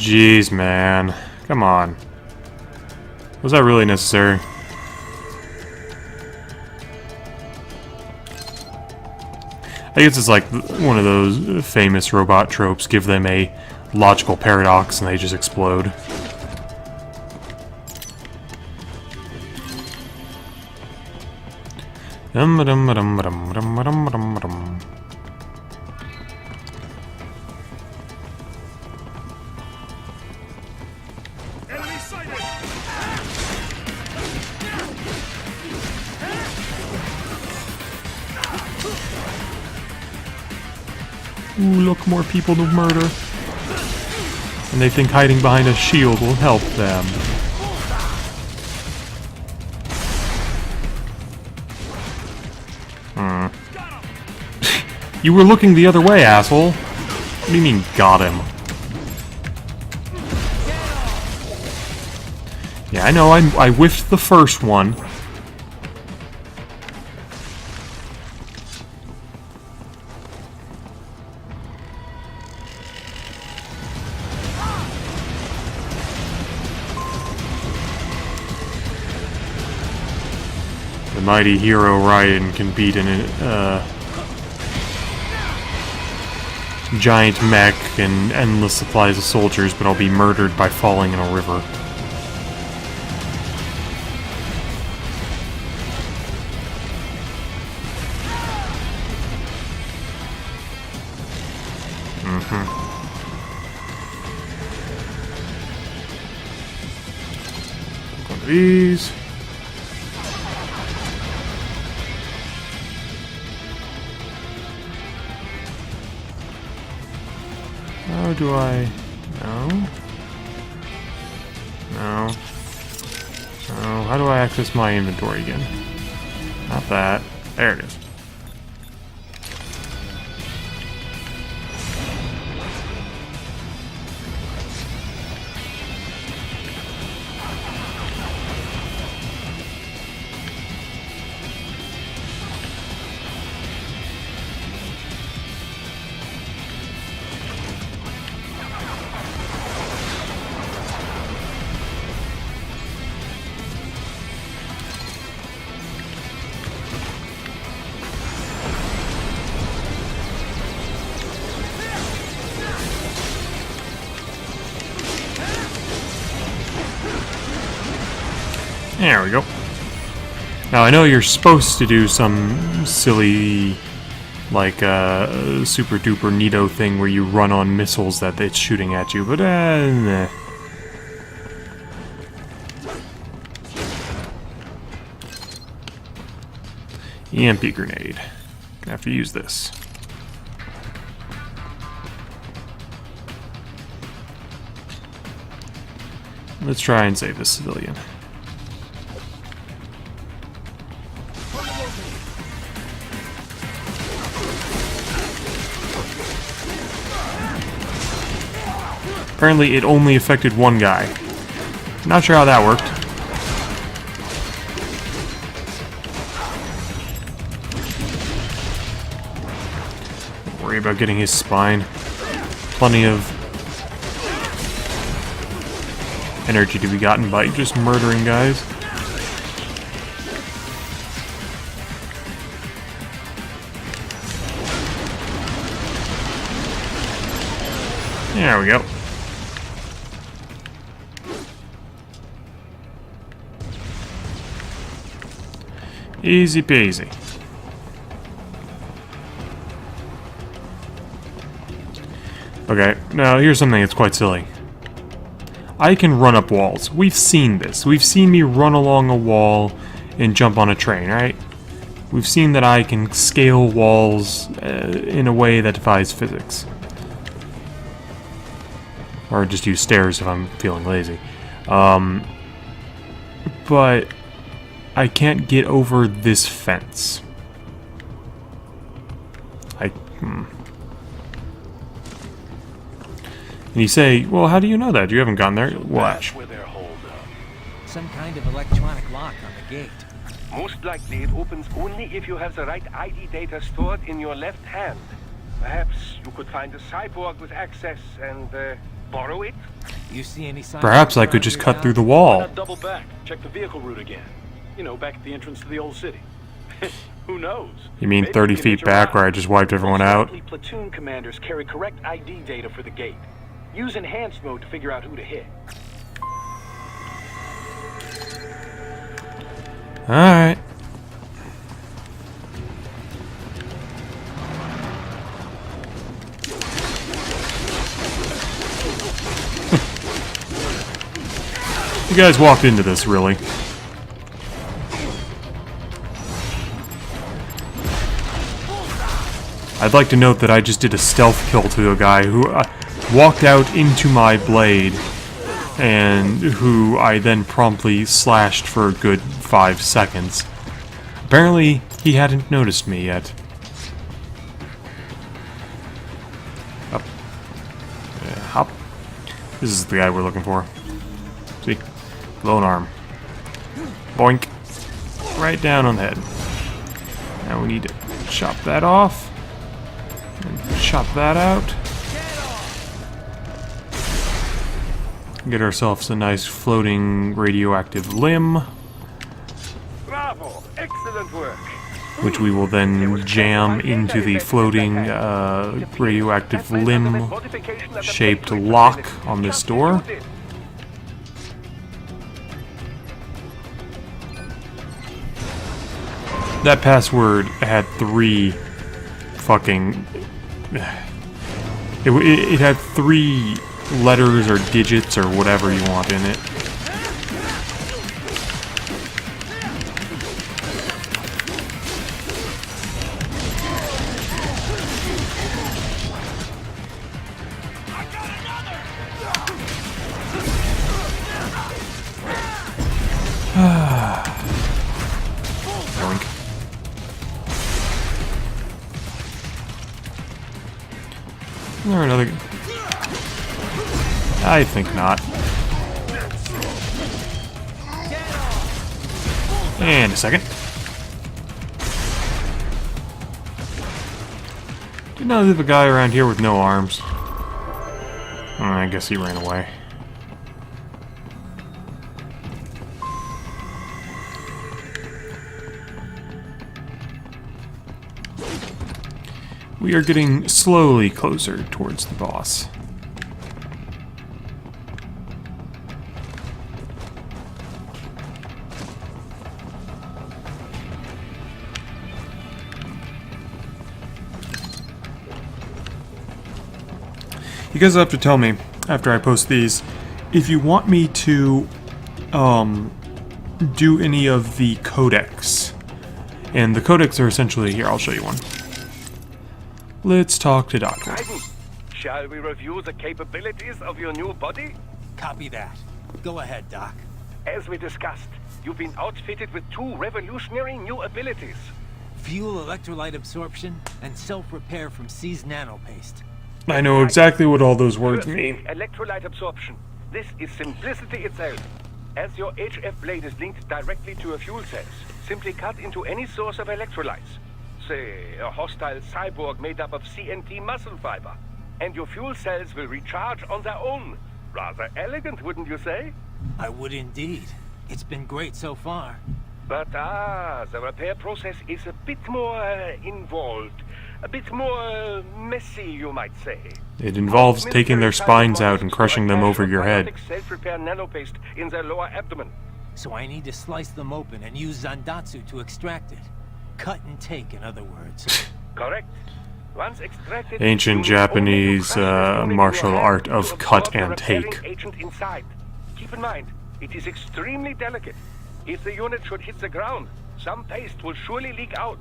Jeez, man. Come on. Was that really necessary? I guess it's like one of those famous robot tropes. Give them a logical paradox and they just explode. Ooh, look, more people to murder. And they think hiding behind a shield will help them. You were looking the other way, asshole. What do you mean, got him? Yeah, I know, I whiffed the first one. The mighty hero Ryan can beat an giant mech and endless supplies of soldiers, but I'll be murdered by falling in a river. One of these. How do I... No. No. No. How do I access my inventory again? Not that. There it is. There we go. Now I know you're supposed to do some silly, like, super duper neato thing where you run on missiles that it's shooting at you, but nah. EMP grenade. Gonna have to use this. Let's try and save this civilian. Apparently it only affected one guy. Not sure how that worked. Don't worry about getting his spine. Plenty of energy to be gotten by just murdering guys. There we go. Easy peasy. Okay, now here's something that's quite silly. I can run up walls. We've seen this. We've seen me run along a wall and jump on a train, right? We've seen that I can scale walls in a way that defies physics. Or just use stairs if I'm feeling lazy. But I can't get over this fence. And you say, well, how do you know that? You haven't gone there. Watch. Some kind of electronic lock on the gate. Most likely it opens only if you have the right ID data stored in your left hand. Perhaps you could find a cyborg with access and Borrow it? You see any signs? Perhaps of I could crowd just here, cut Doc? through the Why wall. not double back? Check the vehicle route again. You know, back at the entrance to the old city. Who knows? You mean Maybe 30 we can feet hitch a back ride. where I just wiped everyone Most out? likely platoon commanders carry correct ID data for the gate. Use enhanced mode to figure out who to hit. Alright. You guys walked into this, really. I'd like to note that I just did a stealth kill to a guy who walked out into my blade, and who I then promptly slashed for a good 5 seconds. Apparently, he hadn't noticed me yet. Up. Hop. This is the guy we're looking for. See? Lone arm. Boink. Right down on the head. Now we need to chop that off. And chop that out. Get ourselves a nice floating radioactive limb, Bravo! Excellent work. which we will then jam into the floating radioactive limb-shaped lock on this door. That password had 3 fucking... It had 3 letters or digits or whatever you want in it. Yoink. Is there another? I think not. And a second. Did not leave a guy around here with no arms. I guess he ran away. We are getting slowly closer towards the boss. You guys have to tell me, after I post these, if you want me to do any of the codecs. And the codecs are essentially, here, I'll show you one. Let's talk to Doctor. Shall we review the capabilities of your new body? Copy that. Go ahead, Doc. As we discussed, you've been outfitted with 2 revolutionary new abilities. Fuel electrolyte absorption and self-repair from seized nanopaste. I know exactly what all those words First, mean. electrolyte absorption. This is simplicity itself. As your HF blade is linked directly to your fuel cells, simply cut into any source of electrolytes. Say, a hostile cyborg made up of CNT muscle fiber. And your fuel cells will recharge on their own. Rather elegant, wouldn't you say? I would indeed. It's been great so far. But the repair process is a bit more involved. A bit more messy, you might say. It involves taking their spines out and crushing them over your head. Self-repair nanopaste in their lower abdomen. So I need to slice them open and use Zandatsu to extract it. Cut and take, in other words. Correct. Once extracted, Ancient you need only to Japanese crush the unit martial in your art hand of to cut absorb the and take. repairing agent inside. Keep in mind, it is extremely delicate. If the unit should hit the ground, some paste will surely leak out.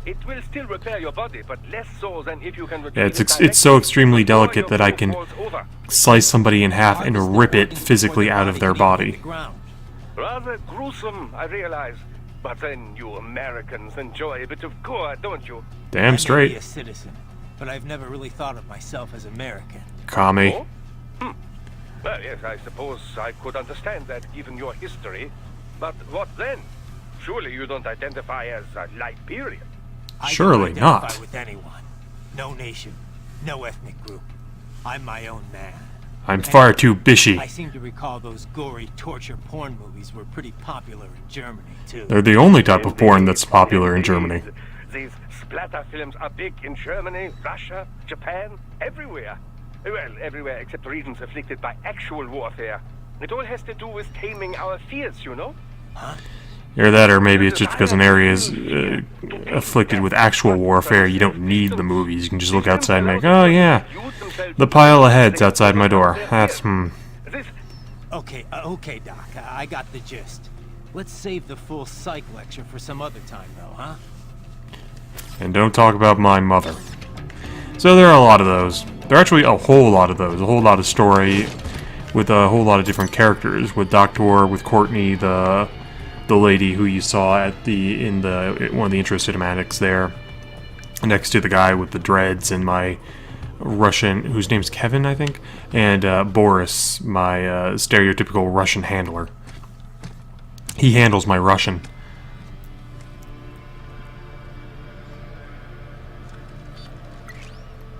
It will still repair your body, but less so than if you can Yeah, retrieve it it's so directly extremely before delicate your that I fuel can falls over. slice somebody in half and Harvest the rip it organs physically before out the of their can body. hit the ground. Rather gruesome, I realize. But then you Americans enjoy a bit of gore, don't you? I Damn may straight. be a citizen, but I've never really thought of myself as American. Commie. Oh? Well, yes, I suppose I could understand that given your history. But what then? Surely you don't identify as a Liberian. I Surely don't identify not. with anyone. No nation, no ethnic group. I'm my own man. I'm far too bishy. I seem to recall those gory torture porn movies were pretty popular in Germany, too. They're the only type of porn that's popular in Germany. These splatter films are big in Germany, Russia, Japan, everywhere. Well, everywhere except regions afflicted by actual warfare. It all has to do with taming our fears, you know? Huh? Either that, or maybe it's just because an area is afflicted with actual warfare, you don't need the movies. You can just look outside and make, oh yeah, the pile of heads outside my door. That's, Okay, Doc. I got the gist. Let's save the full psych lecture for some other time, though, huh? And don't talk about my mother. So there are a lot of those. There are actually a whole lot of those. A whole lot of story with a whole lot of different characters. With Doctor, with Courtney, the lady who you saw at in one of the intro cinematics there, next to the guy with the dreads, and my Russian, whose name's Kevin, I think, and Boris, my stereotypical Russian handler. He handles my Russian.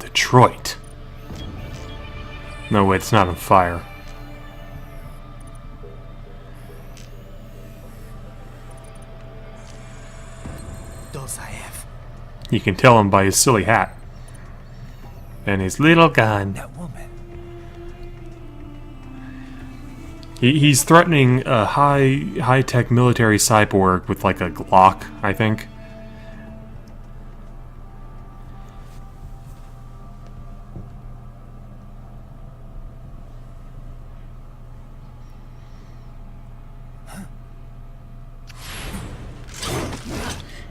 Detroit. No, wait, it's not on fire. You can tell him by his silly hat. And his little gun. That woman. He's threatening a high-tech military cyborg with like a Glock, I think.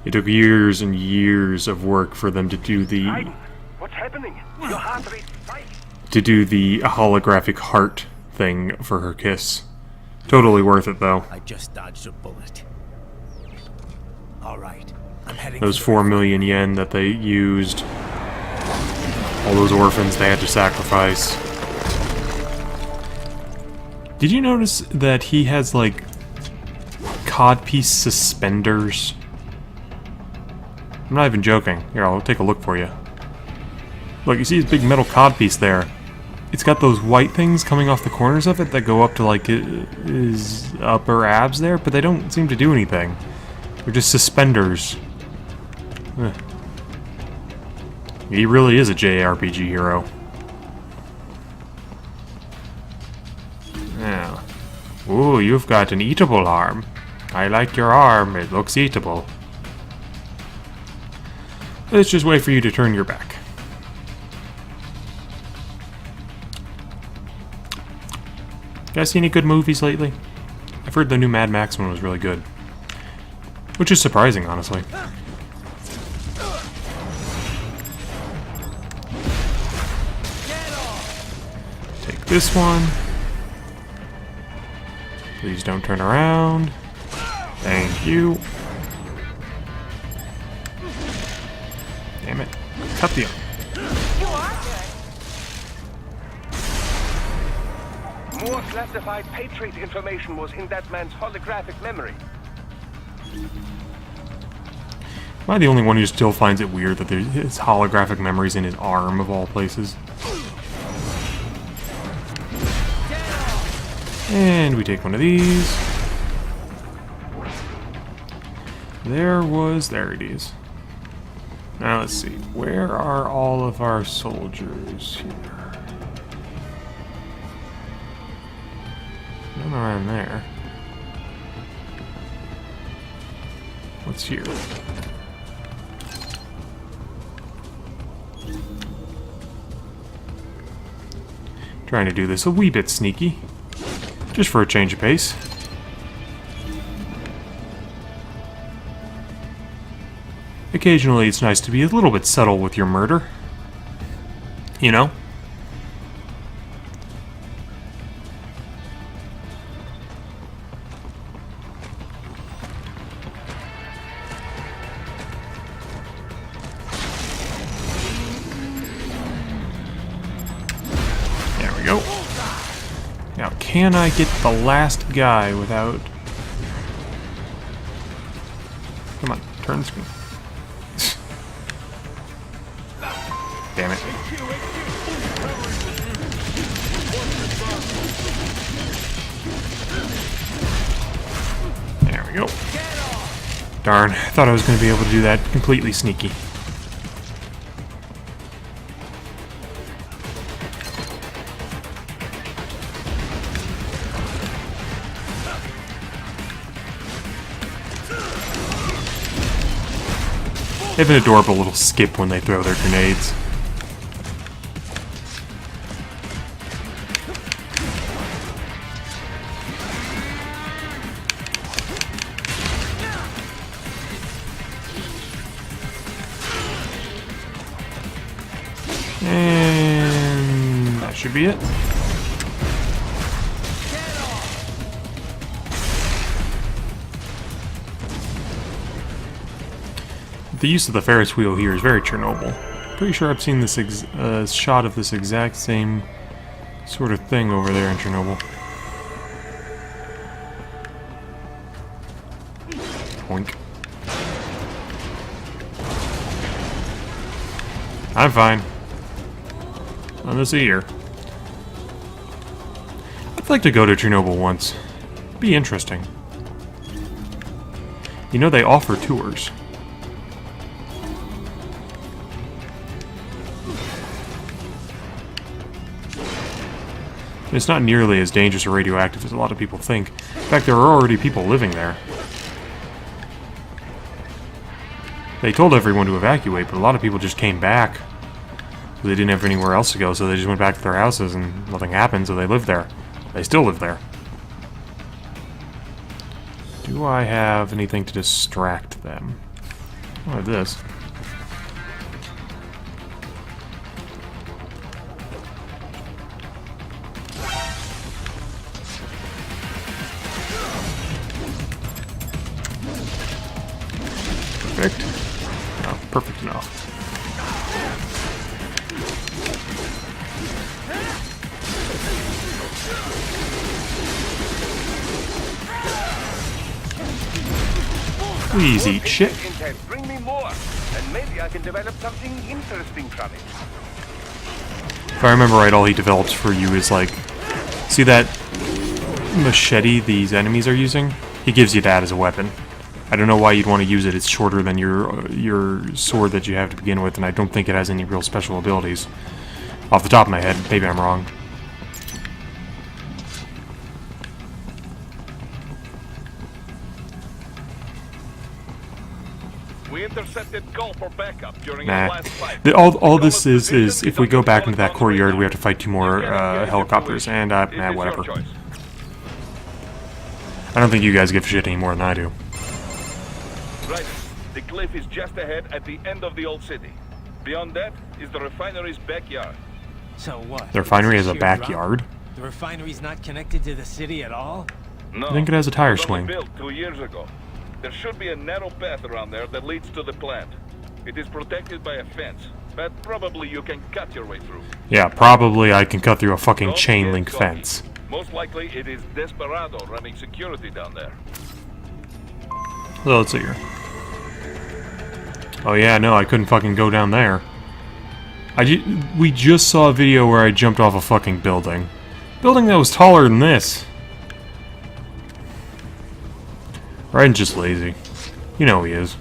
It took years and years of work for them to do the What's happening? Your heart rate spikes. to do the holographic heart thing for her kiss. Totally worth it though. I just dodged a bullet. All right, I'm heading. Those 4 million yen that they used. All those orphans they had to sacrifice. Did you notice that he has like Codpiece suspenders? I'm not even joking. Here, I'll take a look for you. Look, you see his big metal codpiece there? It's got those white things coming off the corners of it that go up to like his upper abs there, but they don't seem to do anything. They're just suspenders. Ugh. He really is a JRPG hero. Now, ooh, you've got an eatable arm. I like your arm. It looks eatable. Let's just wait for you to turn your back. You guys see any good movies lately? I've heard the new Mad Max one was really good. Which is surprising, honestly. Take this one. Please don't turn around. Thank you. Damn it. Cut the arm. More classified Patriot information was in that man's holographic memory. Am I the only one who still finds it weird that there's his holographic memories in his arm, of all places? And we take one of these. There it is. Now let's see, where are all of our soldiers here? None around there. What's here? Trying to do this a wee bit sneaky, just for a change of pace. Occasionally, it's nice to be a little bit subtle with your murder. You know? There we go. Now, can I get the last guy without... Come on, turn the screen. Damn it. go. Darn, I thought I was going to be able to do that completely sneaky. They have an adorable little skip when they throw their grenades. And that should be it. The use of the Ferris wheel here is very Chernobyl. Pretty sure I've seen this shot of this exact same sort of thing over there in Chernobyl. Poink. I'm fine. On this year. I'd like to go to Chernobyl once. Be interesting. You know, they offer tours. It's not nearly as dangerous or radioactive as a lot of people think. In fact, there are already people living there. They told everyone to evacuate, but a lot of people just came back. They didn't have anywhere else to go, so they just went back to their houses and nothing happened, so they lived there. They still live there. Do I have anything to distract them? I have this. Perfect. No, perfect enough. Please eat shit. Bring me more, and maybe I can develop something interesting from it. If I remember right, all he develops for you is like, see that machete these enemies are using? He gives you that as a weapon. I don't know why you'd want to use it. It's shorter than your sword that you have to begin with, and I don't think it has any real special abilities. Off the top of my head, maybe I'm wrong. We intercepted call for backup during Nah. our last fight. All this is if we go back into that courtyard, we have to fight 2 more helicopters, and nah, whatever. I don't think you guys give a shit any more than I do. Right. The cliff is just ahead at the end of the old city. Beyond that is the refinery's backyard. So what? The refinery has a Sheer drop? backyard. The refinery's not connected to the city at all? No. I think it has a tire it was only swing. built 2 years ago. There should be a narrow path around there that leads to the plant. It is protected by a fence, but probably you can cut your way through. Yeah, probably I can cut through a fucking Don't chain get link cocky. fence. Most likely it is Desperado running security down there. So let's see here. Oh yeah, no, I couldn't fucking go down there. We just saw a video where I jumped off a fucking building. Building that was taller than this. Ryan's just lazy. You know he is.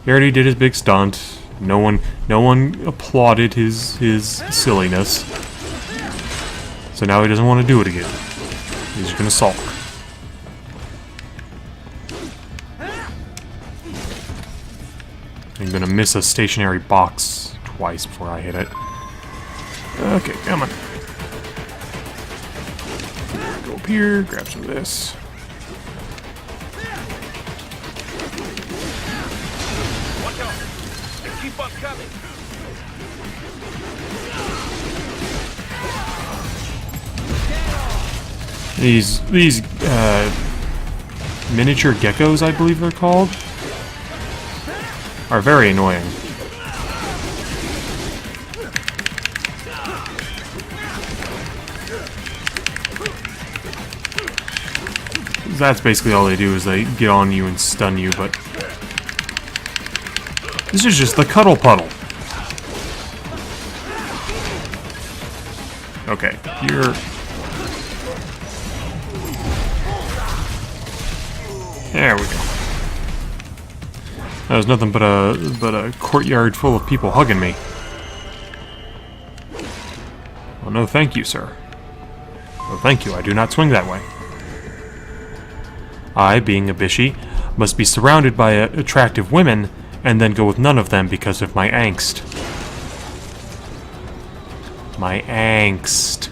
He already did his big stunt. No one applauded his silliness. So now he doesn't want to do it again. He's just gonna sulk. I'm gonna miss a stationary box twice before I hit it. Okay, come on. Go up here, grab some of this. Watch out! They keep on coming! These miniature geckos, I believe they're called, are very annoying. That's basically all they do, is they get on you and stun you, but this is just the cuddle puddle. Okay, you're... There we go. That was nothing but a courtyard full of people hugging me. Well, no thank you, sir. Well, thank you, I do not swing that way. I, being a Bishi, must be surrounded by attractive women, and then go with none of them because of my angst. My angst.